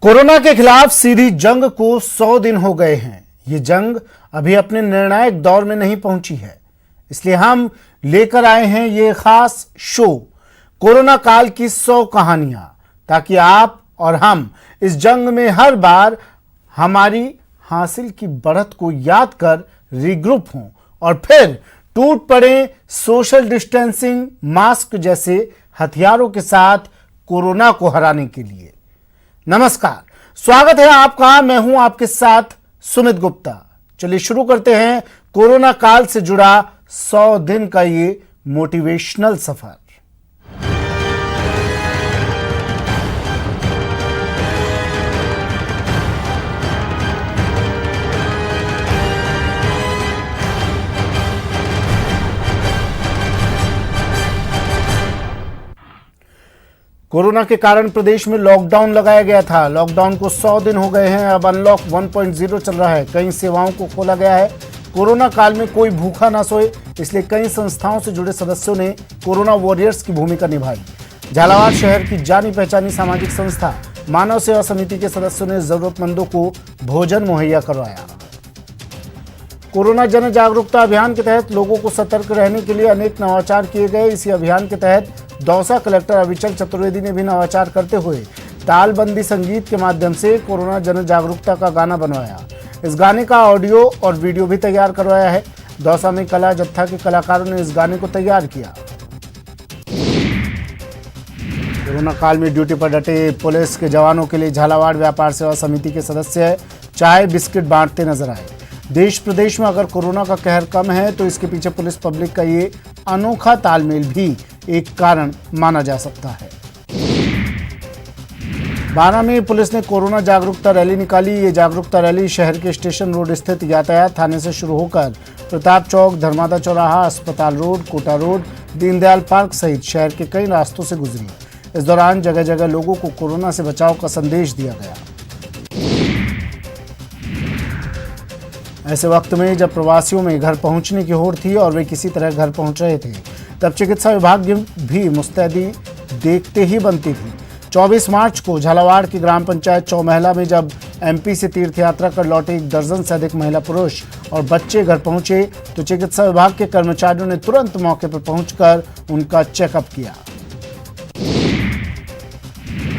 Corona के खिलाफ सीधी जंग को 100 दिन हो गए हैं। ये जंग अभी अपने निर्णायक दौर में नहीं पहुंची है, इसलिए हम लेकर आए हैं ये खास शो कोरोना काल की 100 कहानियां, ताकि आप और हम इस जंग में हर बार हमारी हासिल की बढ़त को याद कर रिग्रुप हों और फिर टूट पड़े सोशल डिस्टेंसिंग, मास्क जैसे हथियारों के साथ कोरोना को हराने के लिए। नमस्कार, स्वागत है आपका। मैं हूं आपके साथ सुमित गुप्ता। चलिए शुरू करते हैं कोरोना काल से जुड़ा 100 दिन का ये मोटिवेशनल सफर। कोरोना के कारण प्रदेश में लॉकडाउन लगाया गया था। लॉकडाउन को 100 दिन हो गए हैं। अब अनलॉक 1.0 चल रहा है। कई सेवाओं को खोला गया है। कोरोना काल में कोई भूखा ना सोए, इसलिए कई संस्थाओं से जुड़े सदस्यों ने कोरोना वॉरियर्स की भूमिका निभाई। झालावाड़ शहर की जानी पहचानी सामाजिक संस्था मानव सेवा समिति के सदस्यों ने जरूरतमंदों को भोजन मुहैया करवाया। कोरोना जन जागरूकता अभियान के तहत लोगों को सतर्क रहने के लिए अनेक नवाचार किए गए। इसी अभियान के तहत दौसा कलेक्टर अविचल चतुर्वेदी ने भी नवाचार करते हुए तालबंदी संगीत के माध्यम से कोरोना जन जागरूकता का गाना बनवाया। इस गाने का ऑडियो और वीडियो भी तैयार करवाया है। दौसा में कला जत्था के कलाकारों ने इस गाने को तैयार किया। कोरोना काल में ड्यूटी पर डटे पुलिस के जवानों के लिए झालावाड़ व्यापार सेवा समिति के सदस्य चाय बिस्किट बांटते नजर आए। देश प्रदेश में अगर कोरोना का कहर कम है तो इसके पीछे पुलिस पब्लिक का ये अनोखा तालमेल भी एक कारण माना जा सकता है। बारा में पुलिस ने कोरोना जागरूकता रैली निकाली। ये जागरूकता रैली शहर के स्टेशन रोड स्थित यातायात थाने से शुरू होकर प्रताप चौक, धर्मादा चौराहा, अस्पताल road, Kota road, Deendayal park सहित शहर के कई रास्तों से गुजरी। इस दौरान जगह जगह लोगों को कोरोना से बचाव का संदेश दिया गया। ऐसे वक्त में जब प्रवासियों में घर पहुंचने की होड़ थी और वे किसी तरह घर पहुंच रहे थे, तब चिकित्सा विभाग भी मुस्तैदी देखते ही बनती थी। 24 मार्च को झालावाड़ की ग्राम पंचायत चौमहला में जब एमपी से तीर्थ यात्रा कर लौटे 1 दर्जन से अधिक महिला, पुरुष और बच्चे घर पहुंचे तो चिकित्सा विभाग के कर्मचारियों ने तुरंत मौके पर पहुंचकर उनका चेकअप किया।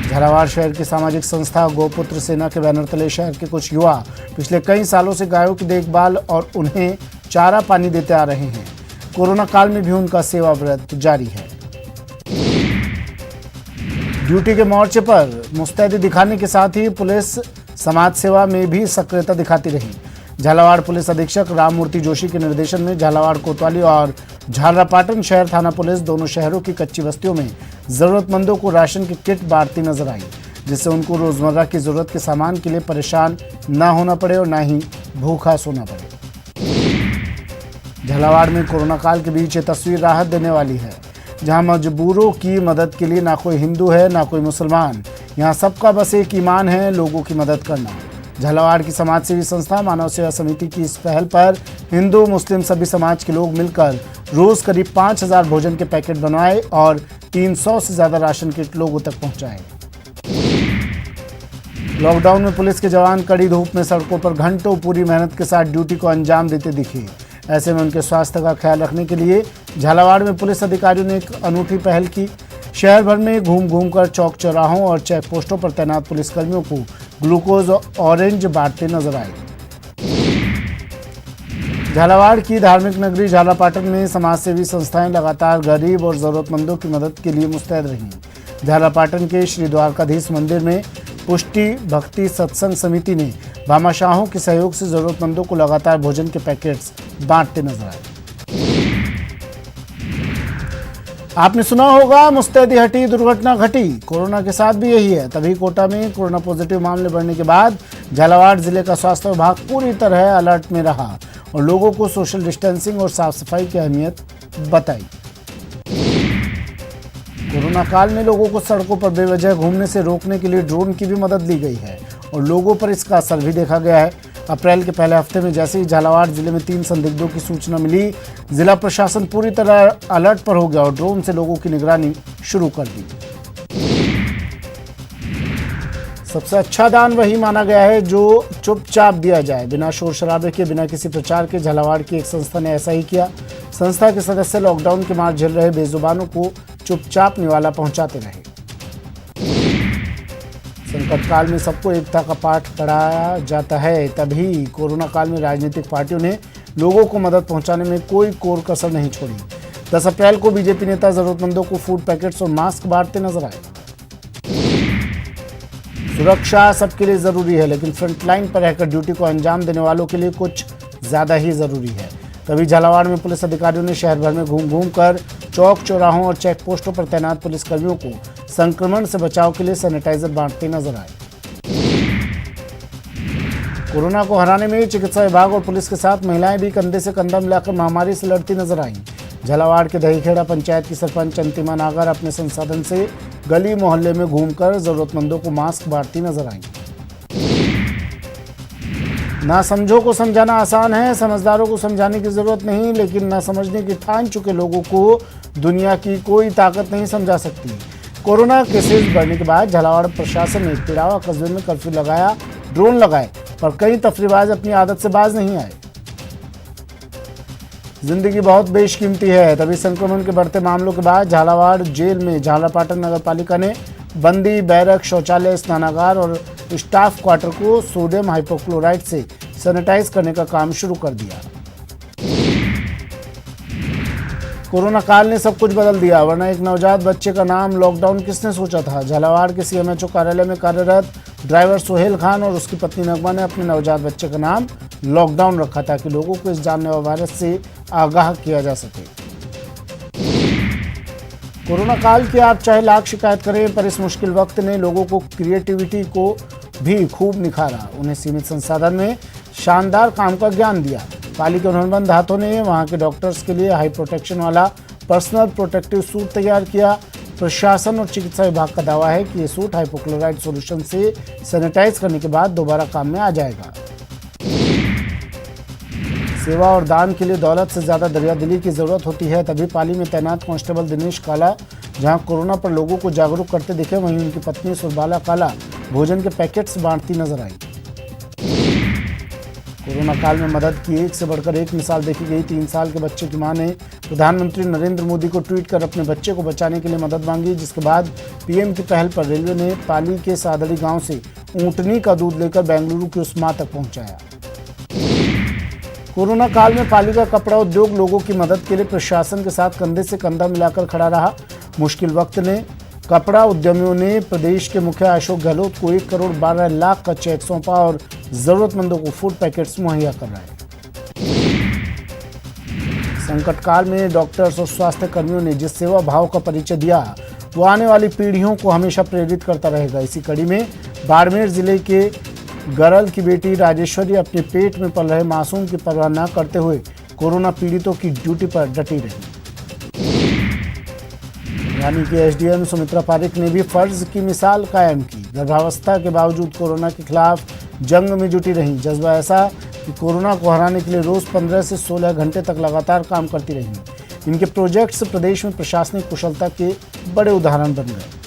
झालावाड़ शहर की सामाजिक संस्था गोपुत्र सेना के बैनर तले शहर के कुछ युवा पिछले कई सालों से गायों की देखभाल और उन्हें चारा पानी देते आ रहे हैं। कोरोना काल में भी उनका सेवा व्रत जारी है। ड्यूटी के मोर्चे पर मुस्तैदी दिखाने के साथ ही पुलिस समाज सेवा में भी सक्रियता दिखाती रही। झालावाड़ पुलिस अधीक्षक राममूर्ति जोशी के निर्देशन में झालावाड़ कोतवाली और झालरापाटन शहर थाना पुलिस दोनों शहरों की कच्ची बस्तियों में जरूरतमंदों को राशन की किट बांटती नजर आई, जिससे उनको रोजमर्रा की जरूरत के सामान के लिए परेशान न होना पड़े और न ही भूखा सोना पड़े। झालावाड़ में कोरोना काल के बीच ये तस्वीर राहत देने वाली है, जहां मजबूरों की मदद के लिए ना कोई हिंदू है ना कोई मुसलमान। यहाँ सबका बस एक ईमान है, लोगों की मदद करना। झालावाड़ की समाजसेवी संस्था मानव सेवा समिति की इस पहल पर हिंदू मुस्लिम सभी समाज के लोग मिलकर रोज करीब 5000 भोजन के पैकेट बनवाए और 300 से ज्यादा राशन किट लोगों तक पहुंचाए। लॉकडाउन में पुलिस के जवान कड़ी धूप में सड़कों पर घंटों पूरी मेहनत के साथ ड्यूटी को अंजाम देते दिखे। ऐसे में उनके स्वास्थ्य का ख्याल रखने के लिए झालावाड़ में पुलिस अधिकारियों ने एक अनूठी पहल की। शहर भर में घूम घूम कर चौक चौराहों और चेक पोस्टों पर तैनात पुलिसकर्मियों को ग्लूकोज और ऑरेंज बांटते नजर आए। झालावाड़ की धार्मिक नगरी झालरापाटन में समाजसेवी संस्थाएं लगातार गरीब और जरूरतमंदों की मदद के लिए मुस्तैद रहीं। झालरापाटन के श्री द्वारकाधीश मंदिर में पुष्टि भक्ति सत्संग समिति ने भामाशाहों के सहयोग से जरूरतमंदों को लगातार भोजन के पैकेट्स बांटते नजर आए। आपने सुना होगा मुस्तैदी हटी दुर्घटना घटी। कोरोना के साथ भी यही है। तभी कोटा में कोरोना पॉजिटिव मामले बढ़ने के बाद झालावाड़ जिले का स्वास्थ्य विभाग पूरी तरह अलर्ट में रहा और लोगों को सोशल डिस्टेंसिंग और साफ सफाई की अहमियत बताई। कोरोना काल में लोगों को सड़कों पर बेवजह घूमने से रोकने के लिए ड्रोन की भी मदद ली गई है और लोगों पर इसका असर भी देखा गया है। अप्रैल के पहले हफ्ते में जैसे ही झालावाड़ जिले में 3 संदिग्धों की सूचना मिली, जिला प्रशासन पूरी तरह अलर्ट पर हो गया और ड्रोन से लोगों की निगरानी शुरू कर दी। सबसे अच्छा दान वही माना गया है जो चुपचाप दिया जाए, बिना शोर शराबे के, बिना किसी प्रचार के। झालावाड़ की एक संस्था ने ऐसा ही किया। संस्था के सदस्य लॉकडाउन के मार झेल रहे बेजुबानों को चुपचाप निवाला पहुंचाते रहे। संकट काल में सबको एकता का पाठ पढ़ाया जाता है, तभी कोरोना काल में राजनीतिक पार्टियों ने लोगों को मदद पहुंचाने में कोई कोर कसर नहीं छोड़ी। 10 अप्रैल को बीजेपी नेता जरूरतमंदों को फूड पैकेट्स और मास्क बांटते नजर आए। सुरक्षा सबके लिए जरूरी है, लेकिन फ्रंटलाइन पर रहकर ड्यूटी को अंजाम देने वालों के लिए कुछ ज्यादा ही जरूरी है। तभी झालावाड़ में पुलिस अधिकारियों ने शहर भर में घूम घूम कर चौक चौराहों और चेक पोस्टों पर तैनात पुलिसकर्मियों को संक्रमण से बचाव के लिए सैनिटाइजर बांटते नजर आए। कोरोना को हराने में चिकित्सा विभाग और पुलिस के साथ महिलाएं भी कंधे से कंधा मिलाकर महामारी से लड़ती नजर आईं। झालावाड़ के दहीखेड़ा पंचायत की सरपंच अंतिमा नागर अपने संसाधन से गली मोहल्ले में घूमकर जरूरतमंदों को मास्क बांटती नजर आईं। ना समझो को समझाना आसान है, समझदारों को समझाने की जरूरत नहीं, लेकिन ना समझने की ठान चुके लोगों को दुनिया की कोई ताकत नहीं समझा सकती। कोरोना केसेस बढ़ने के बाद झालावाड़ प्रशासन ने पिड़ावा कस्बे में कर्फ्यू लगाया, ड्रोन लगाए, पर कई तफरीबाज अपनी आदत से बाज नहीं आए। जिंदगी बहुत बेशकीमती है, तभी संक्रमण के बढ़ते मामलों के बाद झालावाड़ जेल में झालापाटन नगर पालिका ने बंदी, बैरक, शौचालय, स्नानागार और स्टाफ क्वार्टर को सोडियम हाइपोक्लोराइट से सैनिटाइज करने का काम शुरू कर दिया। कोरोना काल ने सब कुछ बदल दिया, वरना एक नवजात बच्चे का नाम लॉकडाउन किसने सोचा था। झालावाड़ के सीएमएचओ कार्यालय में कार्यरत ड्राइवर सोहेल खान और उसकी पत्नी नगमा ने अपने नवजात बच्चे का नाम लॉकडाउन रखा ताकि लोगों को इस जानलेवा वायरस से आगाह किया जा सके। कोरोना काल की आप चाहे लाख शिकायत करें, पर इस मुश्किल वक्त ने लोगों को क्रिएटिविटी को भी खूब निखारा। उन्हें सीमित संसाधन में शानदार काम का ज्ञान दिया। पाली के हुनरमंद हाथों ने वहां के डॉक्टर्स के लिए हाई प्रोटेक्शन वाला पर्सनल प्रोटेक्टिव सूट तैयार किया। प्रशासन और चिकित्सा विभाग का दावा है कि ये सूट हाइपोक्लोराइड सॉल्यूशन से सैनिटाइज करने के बाद दोबारा काम में आ जाएगा। सेवा और दान के लिए दौलत से ज्यादा दरियादिली की जरूरत होती है, तभी पाली में तैनात कांस्टेबल दिनेश काला जहां कोरोना पर लोगों को जागरूक करते दिखे, वहीं उनकी पत्नी सुरबाला काला भोजन के पैकेट्स बांटती नजर आई। कोरोना काल में मदद की एक से बढ़कर एक मिसाल देखी गई। 3 साल के बच्चे की मां ने प्रधानमंत्री नरेंद्र मोदी को ट्वीट कर अपने बच्चे को बचाने के लिए मदद मांगी, जिसके बाद पीएम की पहल पर रेलवे ने पाली के सादड़ी गांव से ऊंटनी का दूध लेकर बेंगलुरु की उस मां तक पहुंचाया। कोरोना काल में पाली का कपड़ा उद्योग लोगों की मदद के लिए प्रशासन के साथ कंधे से कंधा मिलाकर खड़ा रहा। मुश्किल वक्त ने कपड़ा उद्यमियों ने प्रदेश के मुखिया अशोक गहलोत को 1 करोड़ 12 लाख का चेक सौंपा और जरूरतमंदों को फूड पैकेट्स मुहैया कर रहे हैं। संकट काल में डॉक्टर्स और स्वास्थ्य कर्मियों ने जिस सेवा भाव का परिचय दिया, वो आने वाली पीढ़ियों को हमेशा प्रेरित करता रहेगा। इसी कड़ी में बाड़मेर जिले के गरल की बेटी राजेश्वरी अपने पेट में पल रहे मासूम की परवाह न करते हुए कोरोना पीड़ितों की ड्यूटी पर डटी रही। यानी कि एसडीएम सुमित्रा पारिक ने भी फर्ज की मिसाल कायम की। गर्भावस्था के बावजूद कोरोना के खिलाफ जंग में जुटी रहीं। जज्बा ऐसा कि कोरोना को हराने के लिए रोज 15 से 16 घंटे तक लगातार काम करती रहीं। इनके प्रोजेक्ट्स प्रदेश में प्रशासनिक कुशलता के बड़े उदाहरण बन गए।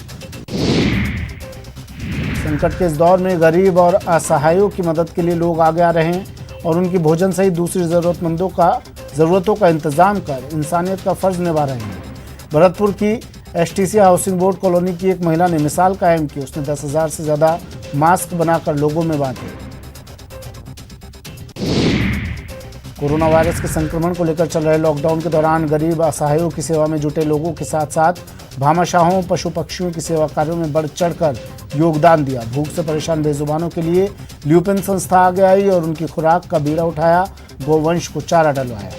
संकट के इस दौर में गरीब और असहायों की मदद के लिए लोग आगे आ रहे हैं और उनकी भोजन सहित दूसरी ज़रूरतों का इंतजाम कर इंसानियत का फर्ज निभा रहे हैं। भरतपुर की एसटीसी हाउसिंग बोर्ड कॉलोनी की एक महिला ने मिसाल कायम की। उसने 10,000 से ज़्यादा मास्क बनाकर लोगों में बांटे। कोरोना वायरस के संक्रमण को लेकर चल रहे लॉकडाउन के दौरान गरीब असहायों की सेवा में जुटे लोगों के साथ साथ भामाशाहों, पशु पक्षियों की सेवा कार्यों में बढ़ चढ़कर योगदान दिया। भूख से परेशान बेजुबानों के लिए ल्यूपिन संस्था आगे आई और उनकी खुराक का बीड़ा उठाया, गोवंश को चारा डलवाया।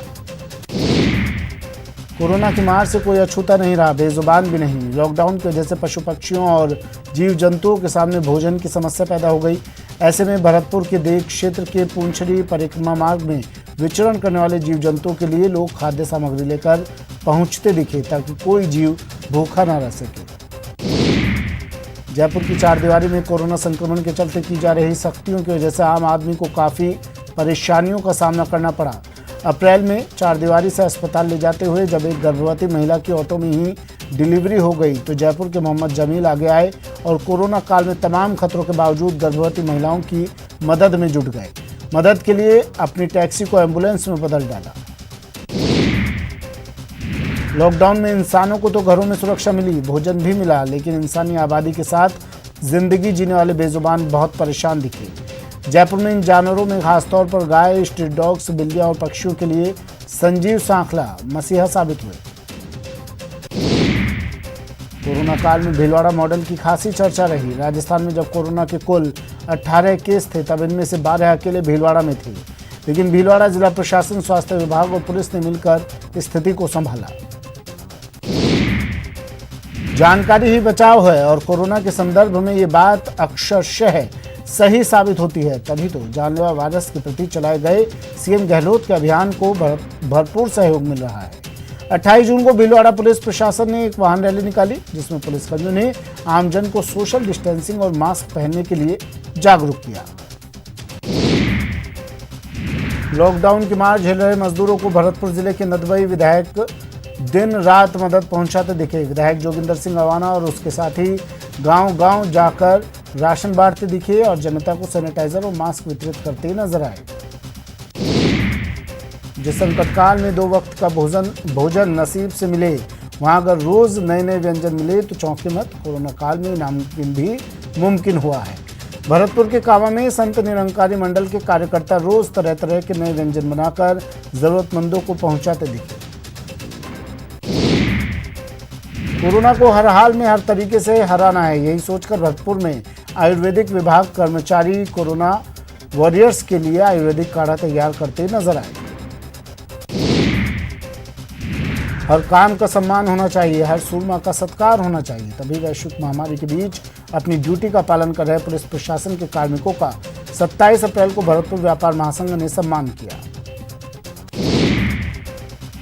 कोरोना की मार से कोई अछूता नहीं रहा, बेजुबान भी नहीं। लॉकडाउन की वजह से पशु पक्षियों और जीव जंतुओं के सामने भोजन की समस्या पैदा हो गई। ऐसे में भरतपुर के देव क्षेत्र के पूंछड़ी परिक्रमा मार्ग में विचरण करने वाले जीव जंतुओं के लिए लोग खाद्य सामग्री लेकर पहुंचते दिखे ताकि कोई जीव भूखा न रह सके। जयपुर की चारदीवारी में कोरोना संक्रमण के चलते की जा रही सख्तियों की वजह से आम आदमी को काफ़ी परेशानियों का सामना करना पड़ा। अप्रैल में चारदीवारी से अस्पताल ले जाते हुए जब एक गर्भवती महिला की ऑटो में ही डिलीवरी हो गई तो जयपुर के मोहम्मद जमील आगे आए और कोरोना काल में तमाम खतरों के बावजूद गर्भवती महिलाओं की मदद में जुट गए। मदद के लिए अपनी टैक्सी को एम्बुलेंस में बदल डाला। लॉकडाउन में इंसानों को तो घरों में सुरक्षा मिली, भोजन भी मिला, लेकिन इंसानी आबादी के साथ जिंदगी जीने वाले बेजुबान बहुत परेशान दिखे। जयपुर में इन जानवरों में खासतौर पर गाय, स्ट्रीट डॉग्स, बिल्लियां और पक्षियों के लिए संजीव सांखला मसीहा साबित हुए। कोरोना काल में भीलवाड़ा मॉडल की खासी चर्चा रही। राजस्थान में जब कोरोना के कुल 18 केस थे तब इनमें से 12 अकेले भीलवाड़ा में थे, लेकिन भीलवाड़ा जिला प्रशासन, स्वास्थ्य विभाग और पुलिस ने मिलकर स्थिति को संभाला। जानकारी ही बचाव है और कोरोना के संदर्भ में ये बात अक्षरशः सही साबित होती है, तभी तो जानलेवा वायरस के प्रति चलाए गए सीएम गहलोत के अभियान को भरपूर सहयोग मिल रहा है। 28 जून को भीलवाड़ा पुलिस प्रशासन ने एक वाहन रैली निकाली, जिसमें पुलिसकर्मियों ने आमजन को सोशल डिस्टेंसिंग और मास्क पहनने के लिए जागरूक किया। लॉकडाउन की मार झेल रहे मजदूरों को भरतपुर जिले के नदबई विधायक दिन रात मदद पहुंचाते दिखे। विधायक जोगिंदर सिंह अवाना और उसके साथी गांव-गांव जाकर राशन बांटते दिखे और जनता को सैनिटाइजर और मास्क वितरित करते नजर आए। जिस संकट काल में 2 वक्त का भोजन नसीब से मिले, वहां अगर रोज नए नए व्यंजन मिले तो चौंके मत, कोरोना काल में नामुमकिन भी मुमकिन हुआ है। भरतपुर के कावा में संत निरंकारी मंडल के कार्यकर्ता रोज तरह तरह के नए व्यंजन बनाकर जरूरतमंदों को पहुंचाते दिखे। कोरोना को हर हाल में हर तरीके से हराना है, यही सोचकर भरतपुर में आयुर्वेदिक विभाग कर्मचारी कोरोना वॉरियर्स के लिए आयुर्वेदिक काढ़ा तैयार करते नजर आए। हर काम का सम्मान होना चाहिए, हर सूरमा का सत्कार होना चाहिए, तभी वैश्विक महामारी के बीच अपनी ड्यूटी का पालन कर रहे पुलिस प्रशासन के कार्मिकों का 27 अप्रैल को भरतपुर व्यापार महासंघ ने सम्मान किया।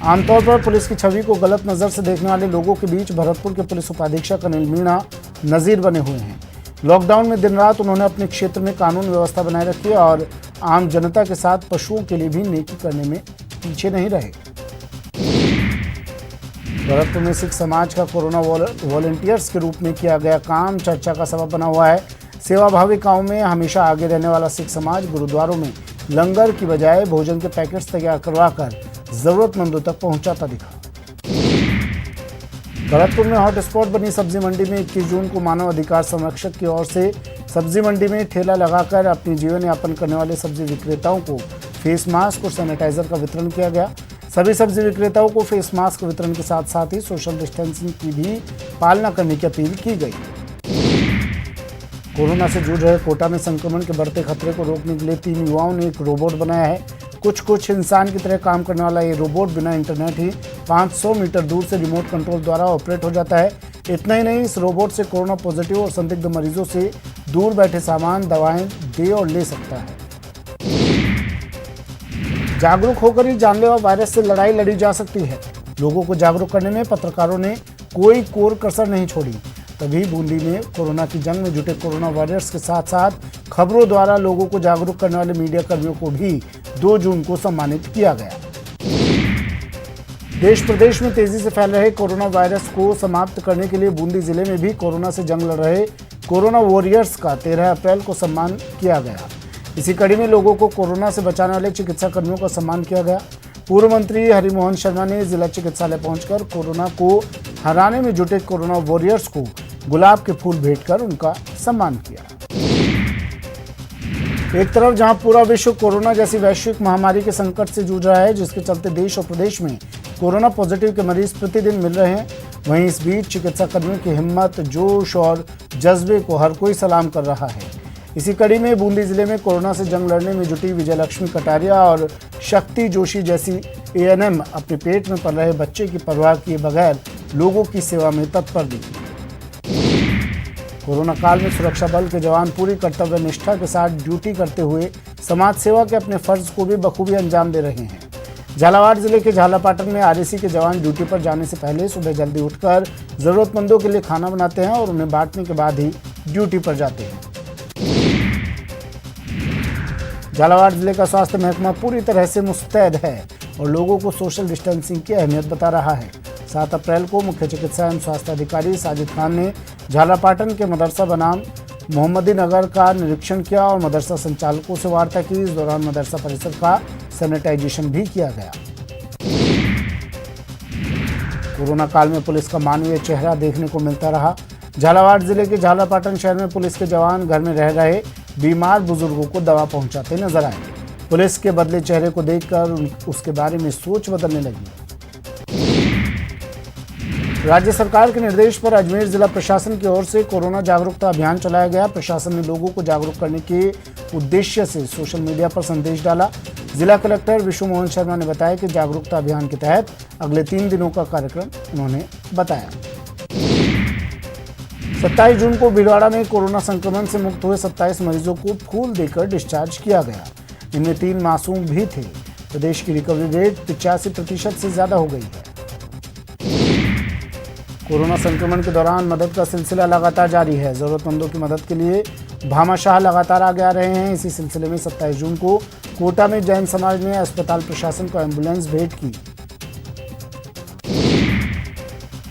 आमतौर पर पुलिस की छवि को गलत नजर से देखने वाले लोगों के बीच भरतपुर के पुलिस उपाधीक्षक अनिल मीणा नजीर बने हुए हैं। लॉकडाउन में दिन रात उन्होंने अपने क्षेत्र में कानून व्यवस्था बनाए रखी और आम जनता के साथ पशुओं के लिए भी नेकी करने में पीछे नहीं रहे। भरतपुर में सिख समाज का कोरोना वॉलंटियर्स के रूप में किया गया काम चर्चा का सबब बना हुआ है। सेवाभावी कामों में हमेशा आगे रहने वाला सिख समाज गुरुद्वारों में लंगर की बजाय भोजन के पैकेट्स तैयार करवाकर जरूरतमंदों तक पहुंचाता दिखा। भरतपुर में हॉटस्पॉट बनी सब्जी मंडी में 21 जून को मानव अधिकार संरक्षक की ओर से सब्जी मंडी में ठेला लगाकर अपनी जीवन यापन करने वाले सब्जी विक्रेताओं को फेस मास्क और सैनिटाइजर का वितरण किया गया। सभी सब्जी विक्रेताओं को फेस मास्क वितरण के साथ साथ ही सोशल डिस्टेंसिंग की भी पालना करने की अपील की गई। कोरोना से जूझ रहे कोटा में संक्रमण के बढ़ते खतरे को रोकने के लिए 3 युवाओं ने एक रोबोट बनाया है। कुछ इंसान की तरह काम करने वाला ये रोबोट बिना इंटरनेट ही 500 मीटर दूर से रिमोट कंट्रोल द्वारा ऑपरेट हो जाता है। इतना ही नहीं, इस रोबोट से कोरोना पॉजिटिव और संदिग्ध मरीजों से दूर बैठे सामान, दवाएं दे और ले सकता है। जागरूक होकर ही जानलेवा वायरस से लड़ाई लड़ी जा सकती है। लोगों को जागरूक करने में पत्रकारों ने कोई कोर कसर नहीं छोड़ी, तभी बूंदी में कोरोना की जंग में जुटे कोरोना वॉरियर्स के साथ साथ खबरों द्वारा लोगों को जागरूक करने वाले मीडिया कर्मियों को भी 2 जून को सम्मानित किया गया। देश प्रदेश में तेजी से फैल रहे कोरोना वायरस को समाप्त करने के लिए बूंदी जिले में भी कोरोना से जंग लड़ रहे कोरोना वॉरियर्स का 13 अप्रैल को सम्मान किया गया। इसी कड़ी में लोगों को कोरोना से बचाने वाले चिकित्सा कर्मियों का सम्मान किया गया। पूर्व मंत्री हरिमोहन शर्मा ने जिला चिकित्सालय पहुंचकर कोरोना को हराने में जुटे कोरोना वॉरियर्स को गुलाब के फूल भेंटकर उनका सम्मान किया। एक तरफ जहां पूरा विश्व कोरोना जैसी वैश्विक महामारी के संकट से जूझ रहा है, जिसके चलते देश और प्रदेश में कोरोना पॉजिटिव के मरीज प्रतिदिन मिल रहे हैं, वहीं इस बीच चिकित्सा कर्मियों की हिम्मत, जोश और जज्बे को हर कोई सलाम कर रहा है। इसी कड़ी में बूंदी जिले में कोरोना से जंग लड़ने में जुटी विजयलक्ष्मी कटारिया और शक्ति जोशी जैसी एएनएम अपने पेट में पल रहे बच्चे की परवाह किए बगैर लोगों की सेवा में तत्पर दिखी। कोरोना काल में सुरक्षा बल के जवान पूरी कर्तव्य निष्ठा के साथ ड्यूटी करते हुए समाज सेवा के अपने फर्ज को भी बखूबी अंजाम दे रहे हैं। झालावाड़ जिले के झालापाटन में आरएसी के जवान ड्यूटी पर जाने से पहले सुबह जल्दी उठकर जरूरतमंदों के लिए खाना बनाते हैं और उन्हें बांटने के बाद ही ड्यूटी पर जाते हैं। झालावाड़ जिले का स्वास्थ्य महकमा पूरी तरह से मुस्तैद है और लोगों को सोशल डिस्टेंसिंग की अहमियत बता रहा है। 7 अप्रैल को मुख्य चिकित्सा एवं स्वास्थ्य अधिकारी साजिद खान ने झालापाटन के मदरसा बनाम मोहम्मदी नगर का निरीक्षण किया और मदरसा संचालकों से वार्ता की। इस दौरान मदरसा परिसर का सैनिटाइजेशन भी किया गया। कोरोना काल में पुलिस का मानवीय चेहरा देखने को मिलता रहा। झालावाड़ जिले के झालापाटन शहर में पुलिस के जवान घर में रह रहे बीमार बुजुर्गों को दवा पहुंचाते नजर आए। पुलिस के बदले चेहरे को देखकर उसके बारे में सोच बदलने लगी। राज्य सरकार के निर्देश पर अजमेर जिला प्रशासन की ओर से कोरोना जागरूकता अभियान चलाया गया। प्रशासन ने लोगों को जागरूक करने के उद्देश्य से सोशल मीडिया पर संदेश डाला। जिला कलेक्टर विशु मोहन शर्मा ने बताया कि जागरूकता अभियान के तहत अगले 3 दिनों का कार्यक्रम उन्होंने बताया। 27 जून को भीलवाड़ा में कोरोना संक्रमण से मुक्त हुए 27 मरीजों को फूल देकर डिस्चार्ज किया गया। इनमें 3 मासूम भी थे। प्रदेश की रिकवरी रेट 85% से ज्यादा हो गई है। कोरोना संक्रमण के दौरान मदद का सिलसिला लगातार जारी है। जरूरतमंदों की मदद के लिए भामाशाह लगातार आगे आ रहे हैं। इसी सिलसिले में 27 जून को कोटा में जैन समाज ने अस्पताल प्रशासन को एम्बुलेंस भेंट की।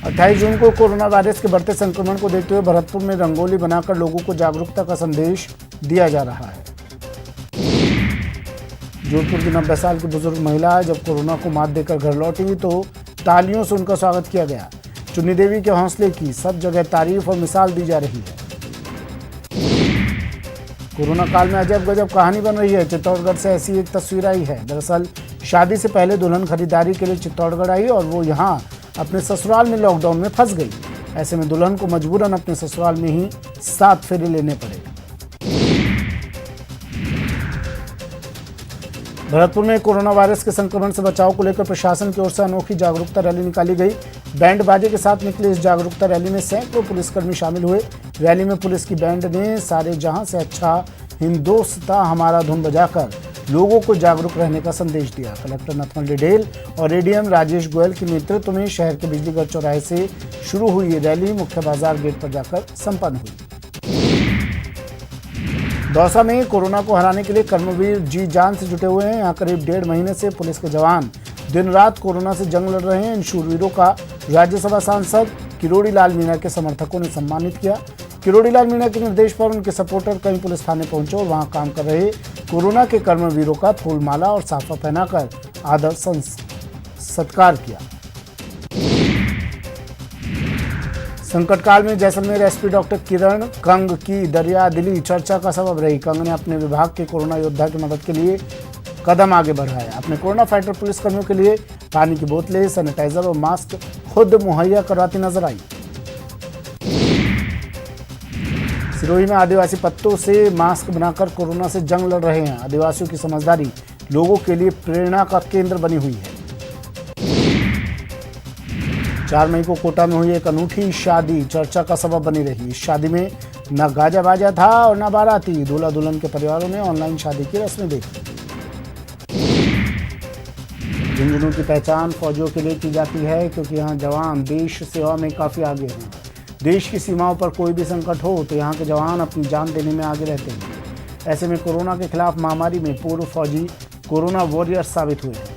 28 जून को कोरोना वायरस के बढ़ते संक्रमण को देखते हुए भरतपुर में रंगोली बनाकर लोगों को जागरूकता का संदेश दिया जा रहा है। जोधपुर की 90 साल की बुजुर्ग महिला जब कोरोना को मात देकर घर लौटी तो तालियों से उनका स्वागत किया गया। चुन्नी देवी के हौसले की सब जगह तारीफ और मिसाल दी जा रही है। कोरोना काल में अजब गजब कहानी बन रही है। चित्तौड़गढ़ से ऐसी एक तस्वीर आई है। दरअसल शादी से पहले दुल्हन खरीदारी के लिए चित्तौड़गढ़ आई और वो यहाँ अपने ससुराल में लॉकडाउन में फंस गई। ऐसे में दुल्हन को मजबूरन अपने ससुराल में ही 7 फेरे लेने पड़े। भरतपुर में कोरोना वायरस के संक्रमण से बचाव को लेकर प्रशासन की ओर से अनोखी जागरूकता रैली निकाली गई। बैंड बाजे के साथ निकली इस जागरूकता रैली में सैकड़ों पुलिसकर्मी शामिल हुए। रैली में पुलिस की बैंड ने सारे जहां से अच्छा हिंदोस्तां हमारा धुन बजाकर लोगों को जागरूक रहने का संदेश दिया। कलेक्टर नथमल डिडेल और एडीएम राजेश गोयल के नेतृत्व में शहर के बिजलीगढ़ चौराहे से शुरू हुई ये रैली मुख्य बाजार गेट पर जाकर संपन्न हुई। दौसा में कोरोना को हराने के लिए कर्मवीर जी जान से जुटे हुए हैं। यहाँ करीब 1.5 महीने से पुलिस के जवान दिन रात कोरोना से जंग लड़ रहे हैं। इन शूरवीरों का राज्यसभा सांसद किरोड़ी लाल मीणा के समर्थकों ने सम्मानित किया। किरोड़ी लाल मीणा के निर्देश पर उनके सपोर्टर कई पुलिस थाने पहुंचे और वहां काम कर रहे कोरोना के कर्मवीरों का फूलमाला और साफा पहनाकर आदर सत्कार किया। संकट काल में जैसलमेर एसपी डॉक्टर किरण कंग की दरिया दिली चर्चा का सबब रही। कंग ने अपने विभाग के कोरोना योद्धा की मदद के लिए कदम आगे बढ़ाया। अपने कोरोना फाइटर पुलिसकर्मियों के लिए पानी की बोतलें, सैनिटाइजर और मास्क खुद मुहैया करवाती नजर आई। सिरोही में आदिवासी पत्तों से मास्क बनाकर कोरोना से जंग लड़ रहे हैं। आदिवासियों की समझदारी लोगों के लिए प्रेरणा का केंद्र बनी हुई है। 4 मई को कोटा में हुई एक अनूठी शादी चर्चा का सबब बनी रही। इस शादी में न गाजा बाजा था और न बाराती। दूल्हा दुल्हन के परिवारों ने ऑनलाइन शादी की रस्में देखी। झुंझुनू की पहचान फौजियों के लिए की जाती है क्योंकि यहाँ जवान देश सेवा में काफ़ी आगे हैं। देश की सीमाओं पर कोई भी संकट हो तो यहाँ के जवान अपनी जान देने में आगे रहते हैं। ऐसे में कोरोना के खिलाफ महामारी में पूर्व फौजी कोरोना वॉरियर्स साबित हुए हैं।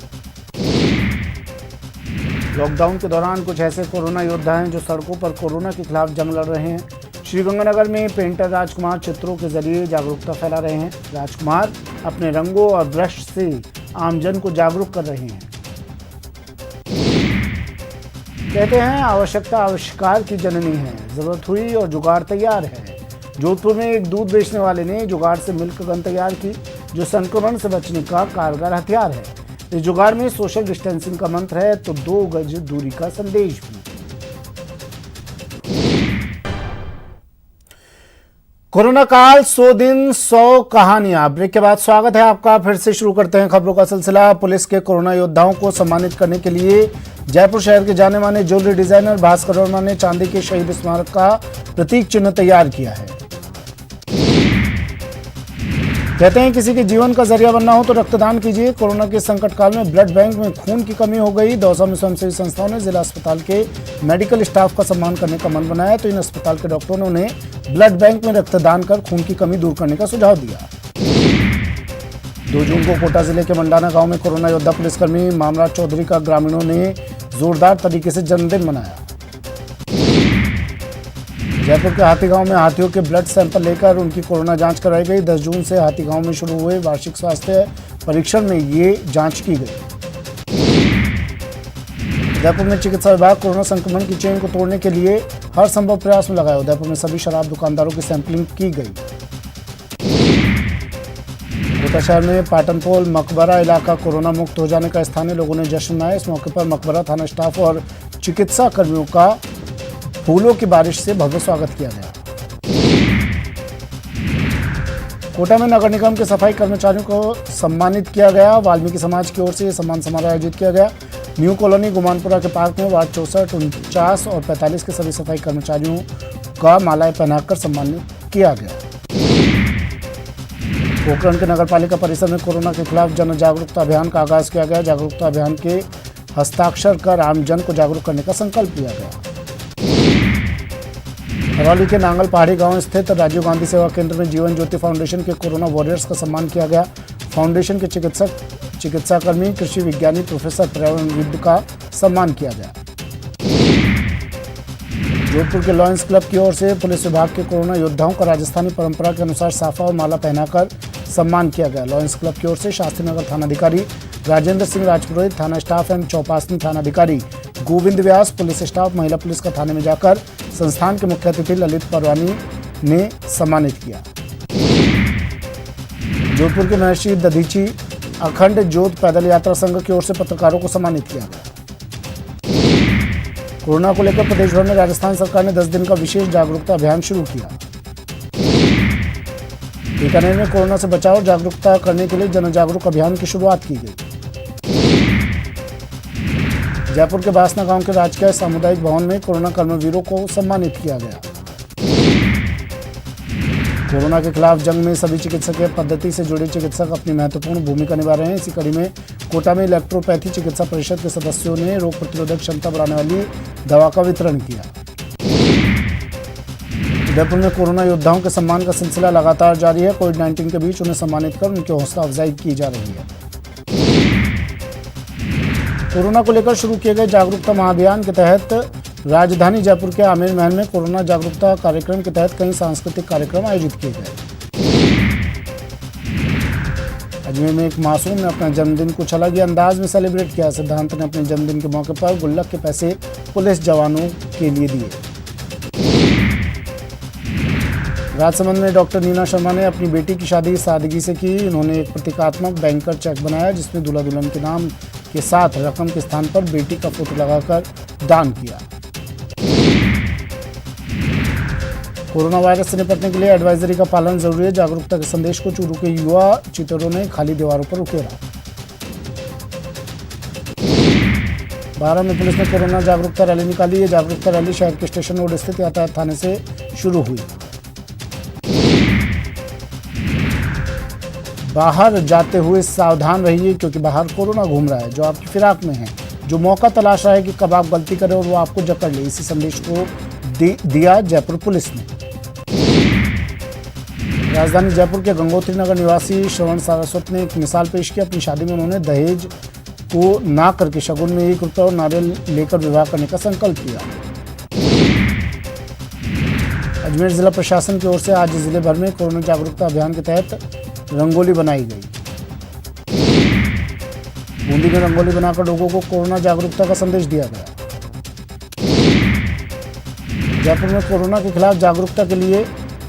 लॉकडाउन के दौरान कुछ ऐसे कोरोना योद्धा हैं जो सड़कों पर कोरोना के खिलाफ जंग लड़ रहे हैं। श्रीगंगानगर में पेंटर राजकुमार चित्रों के जरिए जागरूकता फैला रहे हैं। राजकुमार अपने रंगों और ब्रश से आमजन को जागरूक कर रहे हैं। कहते हैं आवश्यकता आविष्कार की जननी है। जरूरत हुई और जुगाड़ तैयार है। जोधपुर में एक दूध बेचने वाले ने जुगाड़ से मिल्क गन तैयार की जो संक्रमण से बचने का कारगर हथियार है। इस जुगाड़ में सोशल डिस्टेंसिंग का मंत्र है तो 2 गज दूरी का संदेश भी। कोरोना काल 100 दिन 100 कहानियां। ब्रेक के बाद स्वागत है आपका। फिर से शुरू करते हैं खबरों का सिलसिला। पुलिस के कोरोना योद्धाओं को सम्मानित करने के लिए जयपुर शहर के जाने माने ज्वेलरी डिजाइनर भास्कर वर्मा ने चांदी के शहीद स्मारक का प्रतीक चिन्ह तैयार किया है। कहते हैं किसी के जीवन का जरिया बनना हो तो रक्तदान कीजिए। कोरोना के संकट काल में ब्लड बैंक में खून की कमी हो गई। दौसा में स्वयंसेवी संस्थाओं ने जिला अस्पताल के मेडिकल स्टाफ का सम्मान करने का मन बनाया तो इन अस्पताल के डॉक्टरों ने उन्हें ब्लड बैंक में रक्तदान कर खून की कमी दूर करने का सुझाव दिया। 2 जून को कोटा जिले के मंडाना गांव में कोरोना योद्धा पुलिसकर्मी मामराज चौधरी का ग्रामीणों ने जोरदार तरीके से जन्मदिन मनाया। जयपुर के हाथीगांव में हाथियों के ब्लड सैंपल लेकर उनकी कोरोना जांच कराई गई। 10 जून से हाथीगांव में शुरू हुए वार्षिक स्वास्थ्य परीक्षण में ये जांच की गई। उदयपुर में चिकित्सा विभाग कोरोना संक्रमण की चेन को तोड़ने के लिए हर संभव प्रयास में लगा है। उदयपुर में सभी शराब दुकानदारों की सैंपलिंग की गई। कोटा शहर में पाटनपोल मकबरा इलाका कोरोना मुक्त हो जाने का स्थानीय लोगों ने जश्न मनाया। इस मौके पर मकबरा थाना स्टाफ और चिकित्सा कर्मियों का फूलों की बारिश से भव्य स्वागत किया गया। कोटा में नगर निगम के सफाई कर्मचारियों को सम्मानित किया गया। वाल्मीकि समाज की ओर से यह सम्मान समारोह आयोजित किया गया। न्यू कॉलोनी गुमानपुरा के पार्क में वार्ड 64, 49 और 45 के सभी सफाई कर्मचारियों का मालाएं पहनाकर सम्मानित किया गया। पोखरण के नगरपालिका परिसर में कोरोना के खिलाफ जन जागरूकता अभियान का आगाज किया गया। जागरूकता अभियान के हस्ताक्षर कर आमजन को जागरूक करने का संकल्प लिया गया। करौली के नांगल पहाड़ी गांव स्थित राजीव गांधी सेवा केंद्र में जीवन ज्योति फाउंडेशन के कोरोना वॉरियर्स का सम्मान किया गया। फाउंडेशन के चिकित्साकर्मी, कृषि विज्ञानी, प्रोफेसर पर्यावरणविद का सम्मान किया गया। जोधपुर के लॉयंस क्लब की ओर से पुलिस विभाग के कोरोना योद्धाओं का राजस्थानी परंपरा के अनुसार साफा और माला पहनाकर सम्मान किया गया। लॉयंस क्लब की ओर से शास्त्री नगर थानाधिकारी राजेंद्र सिंह राजपुरोहित, थाना स्टाफ एवं चौपासनी थानाधिकारी गोविंद व्यास, पुलिस स्टाफ, महिला पुलिस का थाने में जाकर संस्थान के मुख्य अतिथि ललित परवानी ने सम्मानित किया। जोधपुर के महर्षि दधीची अखंड ज्योत पैदल यात्रा संघ की ओर से पत्रकारों को सम्मानित किया गया। कोरोना को लेकर प्रदेश भर में राजस्थान सरकार ने 10 दिन का विशेष जागरूकता अभियान शुरू किया। बीकानेर में कोरोना से बचाव और जागरूकता करने के लिए जन जागरूक अभियान की शुरुआत की गई। जयपुर के बासना गांव के राजकीय सामुदायिक भवन में कोरोना कर्मवीरों को सम्मानित किया गया। कोरोना के खिलाफ जंग में सभी चिकित्सकीय पद्धति से जुड़े चिकित्सक अपनी महत्वपूर्ण भूमिका निभा रहे हैं। इसी कड़ी में कोटा में इलेक्ट्रोपैथी चिकित्सा परिषद के सदस्यों ने रोग प्रतिरोधक क्षमता बढ़ाने वाली दवा का वितरण किया। उदयपुर में कोरोना योद्धाओं के सम्मान का सिलसिला लगातार जारी है। कोविड-19 के बीच उन्हें सम्मानित कर उनकी हौसला अफजाई की जा रही है। कोरोना को लेकर शुरू किए गए जागरूकता महाअभियान के तहत राजधानी जयपुर के आमिर महल में कोरोना जागरूकता कार्यक्रम के तहत कई सांस्कृतिक कार्यक्रम आयोजित किए गए। अजमेर में एक मासूम ने अपना जन्मदिन कुछ अलग ही अंदाज में सेलिब्रेट किया। सिद्धांत ने अपने जन्मदिन के मौके पर गुल्लक के पैसे पुलिस जवानों के लिए दिए। राजसमंद में डॉक्टर नीना शर्मा ने अपनी बेटी की शादी सादगी से की। उन्होंने एक प्रतीकात्मक बैंकर चेक बनाया जिसमें दूल्हा दुल्हन के नाम के साथ रकम के स्थान पर बेटी का फोटो लगाकर दान किया। कोरोना वायरस से निपटने के लिए एडवाइजरी का पालन जरूरी है। जागरूकता के संदेश को चूरू के युवा चितरों ने खाली दीवारों पर उकेरा। बारा में पुलिस ने कोरोना जागरूकता रैली निकाली। ये जागरूकता रैली शहर के स्टेशन रोड स्थित यातायात थाने से शुरू हुई। बाहर जाते हुए सावधान रहिए क्योंकि बाहर कोरोना घूम रहा है जो आपकी फिराक में है, जो मौका तलाश रहा है कि कब आप गलती करें और वो आपको जकड़ ले। इसी संदेश को दिया जयपुर पुलिस ने। राजधानी जयपुर के गंगोत्री नगर निवासी श्रवण सारस्वत ने एक मिसाल पेश की। अपनी शादी में उन्होंने दहेज को ना करके शगुन में 1 रुपया और नारियल लेकर विवाह करने का संकल्प लिया। अजमेर जिला प्रशासन की ओर से आज जिले भर में कोरोना जागरूकता अभियान के तहत रंगोली बनाई गई। बूंदी में रंगोली बनाकर लोगों को कोरोना जागरूकता का संदेश दिया गया। जयपुर में कोरोना के खिलाफ जागरूकता के लिए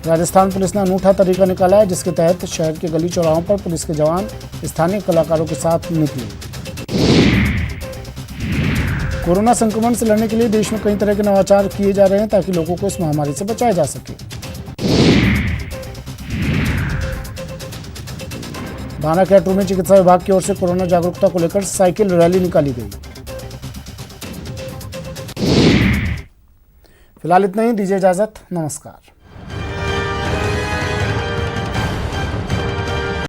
राजस्थान पुलिस ने अनूठा तरीका निकाला है जिसके तहत शहर के गली चौराहों पर पुलिस के जवान स्थानीय कलाकारों के साथ निकले। कोरोना संक्रमण से लड़ने के लिए देश में कई तरह के नवाचार किए जा रहे हैं ताकि लोगों को इस महामारी से बचाया जा सके। बाना कैटरू में चिकित्सा विभाग की ओर से कोरोना जागरूकता को लेकर साइकिल रैली निकाली गई। फिलहाल इतना ही, दीजिए इजाजत, नमस्कार।